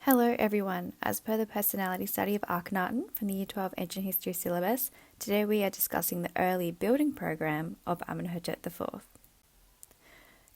Hello everyone, as per the personality study of Akhenaten from the Year 12 Ancient History syllabus, today we are discussing the early building program of Amenhotep IV.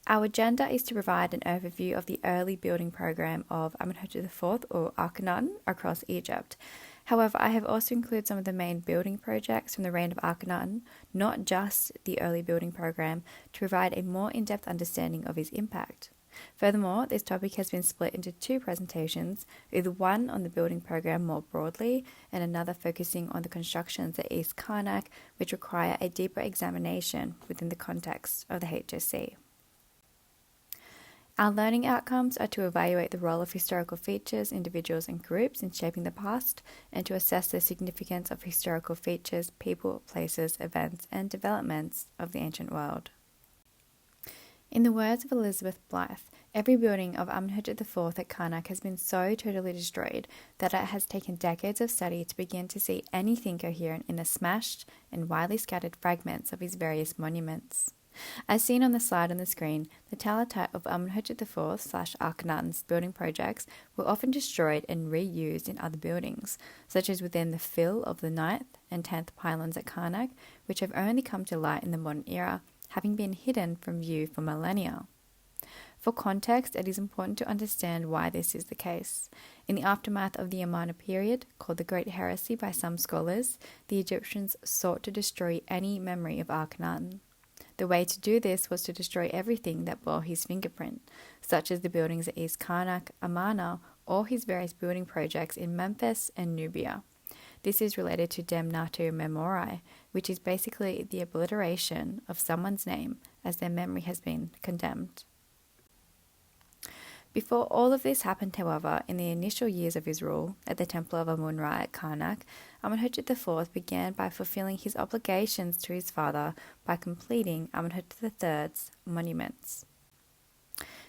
Our agenda is to provide an overview of the early building program of Amenhotep IV or Akhenaten across Egypt. However, I have also included some of the main building projects from the reign of Akhenaten, not just the early building program, to provide a more in-depth understanding of his impact. Furthermore, this topic has been split into two presentations, with one on the building program more broadly and another focusing on the constructions at East Karnak, which require a deeper examination within the context of the HSC. Our learning outcomes are to evaluate the role of historical features, individuals and groups in shaping the past, and to assess the significance of historical features, people, places, events and developments of the ancient world. In the words of Elizabeth Blythe, every building of Amenhotep IV at Karnak has been so totally destroyed that it has taken decades of study to begin to see anything coherent in the smashed and widely scattered fragments of his various monuments. As seen on the slide on the screen, the talatat of Amenhotep IV / Akhenaten's building projects were often destroyed and reused in other buildings, such as within the fill of the 9th and 10th pylons at Karnak, which have only come to light in the modern era, having been hidden from view for millennia. For context, it is important to understand why this is the case. In the aftermath of the Amarna period, called the Great Heresy by some scholars, the Egyptians sought to destroy any memory of Akhenaten. The way to do this was to destroy everything that bore his fingerprint, such as the buildings at East Karnak, Amarna, or his various building projects in Memphis and Nubia. This is related to damnatio memoriae, which is basically the obliteration of someone's name as their memory has been condemned. Before all of this happened, however, in the initial years of his rule at the Temple of Amun-Ra at Karnak, Amenhotep IV began by fulfilling his obligations to his father by completing Amenhotep III's monuments.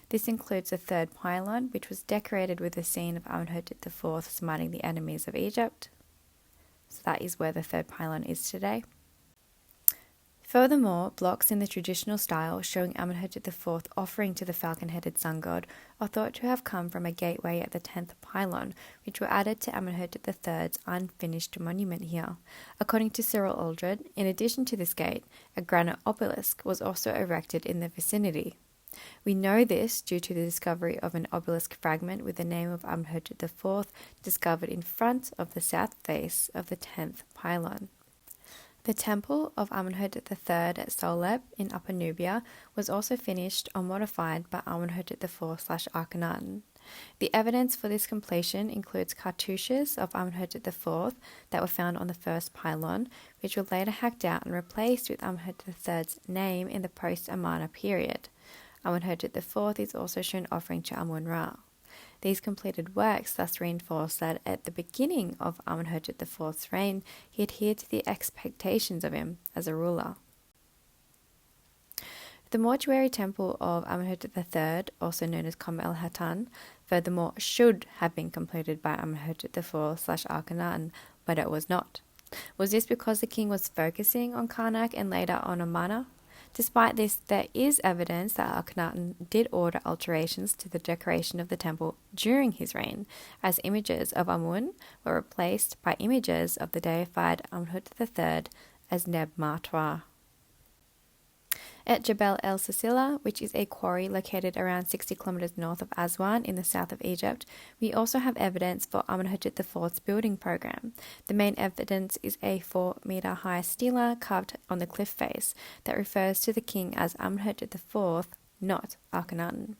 This includes the third pylon, which was decorated with the scene of Amenhotep IV smiting the enemies of Egypt. So that is where the third pylon is today. Furthermore, blocks in the traditional style showing Amenhotep IV offering to the falcon-headed sun god are thought to have come from a gateway at the 10th pylon, which were added to Amenhotep III's unfinished monument here. According to Cyril Aldred, in addition to this gate, a granite obelisk was also erected in the vicinity. We know this due to the discovery of an obelisk fragment with the name of Amenhotep IV discovered in front of the south face of the 10th pylon. The temple of Amenhotep III at Soleb in Upper Nubia was also finished or modified by Amenhotep IV / Akhenaten. The evidence for this completion includes cartouches of Amenhotep IV that were found on the first pylon, which were later hacked out and replaced with Amenhotep III's name in the post-Amarna period. Amenhotep IV is also shown offering to Amun-Ra. These completed works thus reinforce that at the beginning of Amenhotep IV's reign, he adhered to the expectations of him as a ruler. The mortuary temple of Amenhotep III, also known as Amenhotep, furthermore should have been completed by Amenhotep IV / Akhenaten, but it was not. Was this because the king was focusing on Karnak and later on Amarna? Despite this, there is evidence that Akhenaten did order alterations to the decoration of the temple during his reign, as images of Amun were replaced by images of the deified Amenhotep III as Neb-Martwa. At Gebel el Silsila, which is a quarry located around 60 kilometers north of Aswan in the south of Egypt, we also have evidence for Amenhotep IV's building program. The main evidence is a 4-meter-high stela carved on the cliff face that refers to the king as Amenhotep IV, not Akhenaten.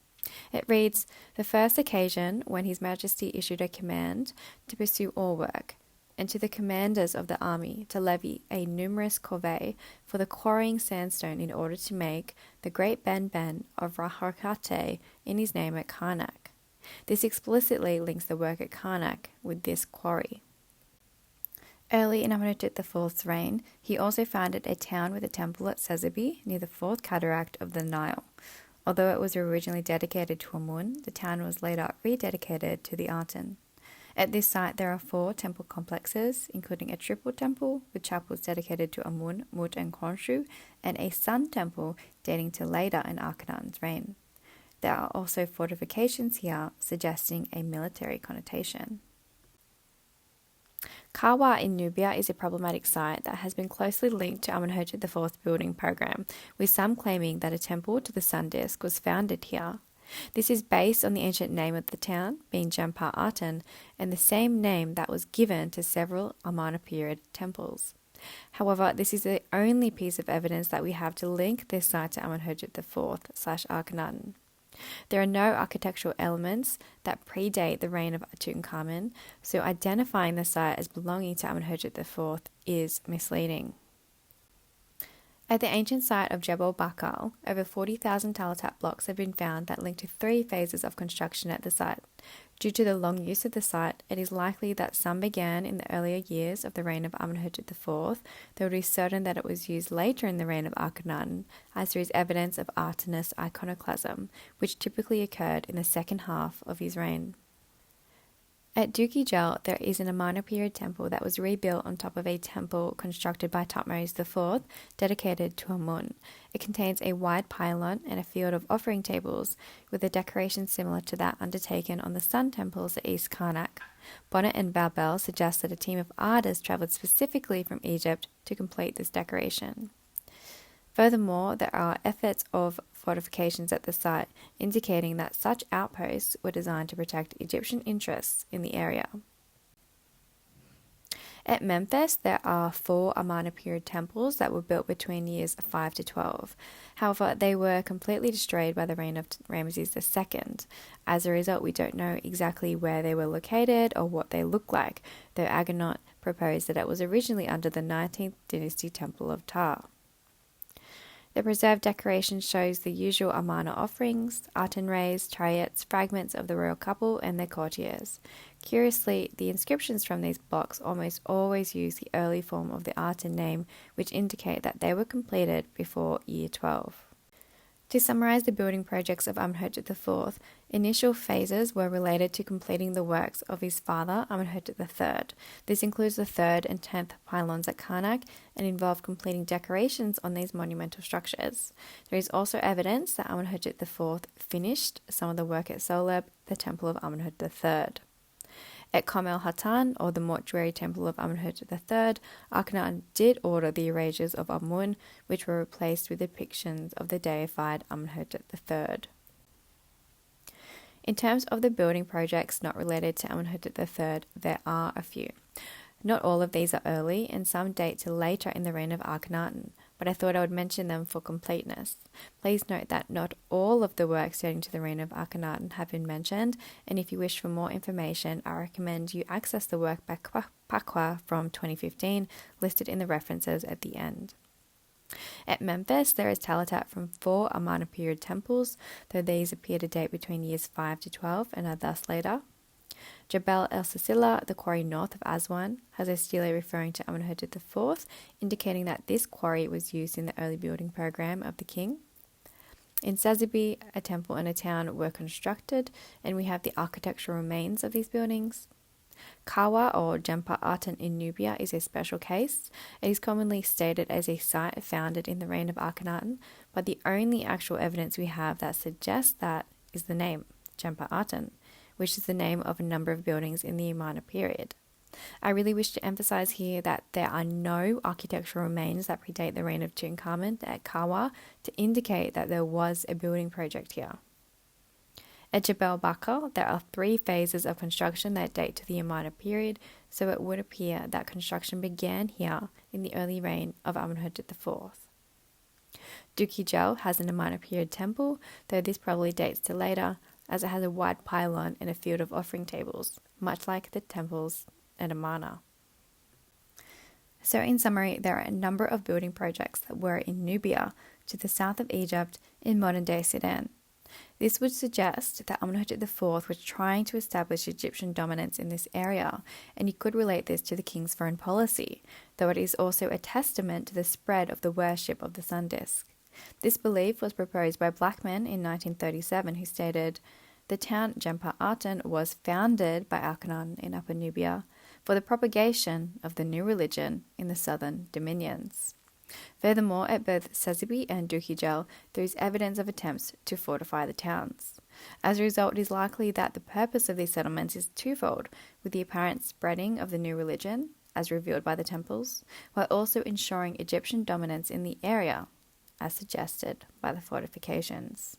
It reads, "The first occasion when His Majesty issued a command to pursue all work, and to the commanders of the army to levy a numerous corvée for the quarrying sandstone in order to make the great Ben of Raharkate in his name at Karnak." This explicitly links the work at Karnak with this quarry. Early in Amenhotep IV's reign, he also founded a town with a temple at Sesebi near the fourth cataract of the Nile. Although it was originally dedicated to Amun, the town was later rededicated to the Aten. At this site there are 4 temple complexes, including a triple temple with chapels dedicated to Amun, Mut and Khonshu, and a sun temple dating to later in Akhenaten's reign. there are also fortifications here, suggesting a military connotation. Kawa in Nubia is a problematic site that has been closely linked to Amenhotep IV's building program, with some claiming that a temple to the sun disk was founded here. This is based on the ancient name of the town, being Gebel and the same name that was given to several Amarna period temples. However, this is the only piece of evidence that we have to link this site to Amenhotep IV/Akhenaten. There are no architectural elements that predate the reign of Tutankhamun, so identifying the site as belonging to Amenhotep IV is misleading. At the ancient site of Gebel Barkal, over 40,000 talatat blocks have been found that link to 3 phases of construction at the site. Due to the long use of the site, it is likely that some began in the earlier years of the reign of Amenhotep IV, though it is certain that it was used later in the reign of Akhenaten, as there is evidence of Artemis iconoclasm, which typically occurred in the second half of his reign. At Doukki Geb, there is an Amarna period temple that was rebuilt on top of a temple constructed by Thutmose IV, dedicated to Amun. It contains a wide pylon and a field of offering tables, with a decoration similar to that undertaken on the sun temples at East Karnak. Bonnet and Valbel suggest that a team of artists travelled specifically from Egypt to complete this decoration. Furthermore, there are efforts of fortifications at the site, indicating that such outposts were designed to protect Egyptian interests in the area. At Memphis, there are 4 Amarna period temples that were built between years 5 to 12. However, they were completely destroyed by the reign of Ramesses II. As a result, we don't know exactly where they were located or what they look like, though Akhenaten proposed that it was originally under the 19th dynasty Temple of Ptah. The preserved decoration shows the usual Amarna offerings, arten rays, chariots, fragments of the royal couple and their courtiers. Curiously, the inscriptions from these blocks almost always use the early form of the arten name, which indicate that they were completed before year 12. To summarize the building projects of Amenhotep IV, initial phases were related to completing the works of his father, Amenhotep III. This includes the 3rd and 10th pylons at Karnak and involved completing decorations on these monumental structures. There is also evidence that Amenhotep IV finished some of the work at Soleb, the temple of Amenhotep III. At Amenhotep, or the mortuary temple of Amenhotep III, Akhenaten did order the erasures of Amun, which were replaced with depictions of the deified Amenhotep III. In terms of the building projects not related to Amenhotep III, there are a few. Not all of these are early, and some date to later in the reign of Akhenaten, but I thought I would mention them for completeness. Please note that not all of the works dating to the reign of Akhenaten have been mentioned, and if you wish for more information, I recommend you access the work by Pakwa from 2015, listed in the references at the end. At Memphis, there is talatat from 4 Amarna period temples, though these appear to date between years 5 to 12 and are thus later. Gebel el Silsila, the quarry north of Aswan, has a stele referring to Amenhotep IV, indicating that this quarry was used in the early building program of the king. In Sesebi, a temple and a town were constructed, and we have the architectural remains of these buildings. Kawa, or Gebel in Nubia, is a special case. It is commonly stated as a site founded in the reign of Akhenaten, but the only actual evidence we have that suggests that is the name, Gebel, which is the name of a number of buildings in the Amarna period. I really wish to emphasize here that there are no architectural remains that predate the reign of Tutankhamun at Kawa to indicate that there was a building project here. At Gebel Barkal, there are 3 phases of construction that date to the Amarna period, so it would appear that construction began here in the early reign of Amenhotep IV. Doukki Geb has an Amarna period temple, though this probably dates to later, as it has a wide pylon and a field of offering tables, much like the temples at Amarna. So in summary, there are a number of building projects that were in Nubia, to the south of Egypt, in modern-day Sudan. This would suggest that Amenhotep IV was trying to establish Egyptian dominance in this area, and you could relate this to the king's foreign policy, though it is also a testament to the spread of the worship of the sun disk. This belief was proposed by Blackman in 1937, who stated, "The town Gebel was founded by Akhenaten in Upper Nubia for the propagation of the new religion in the southern dominions." Furthermore, at both Sesebi and Doukki Geb, there is evidence of attempts to fortify the towns. As a result, it is likely that the purpose of these settlements is twofold, with the apparent spreading of the new religion, as revealed by the temples, while also ensuring Egyptian dominance in the area, as suggested by the fortifications.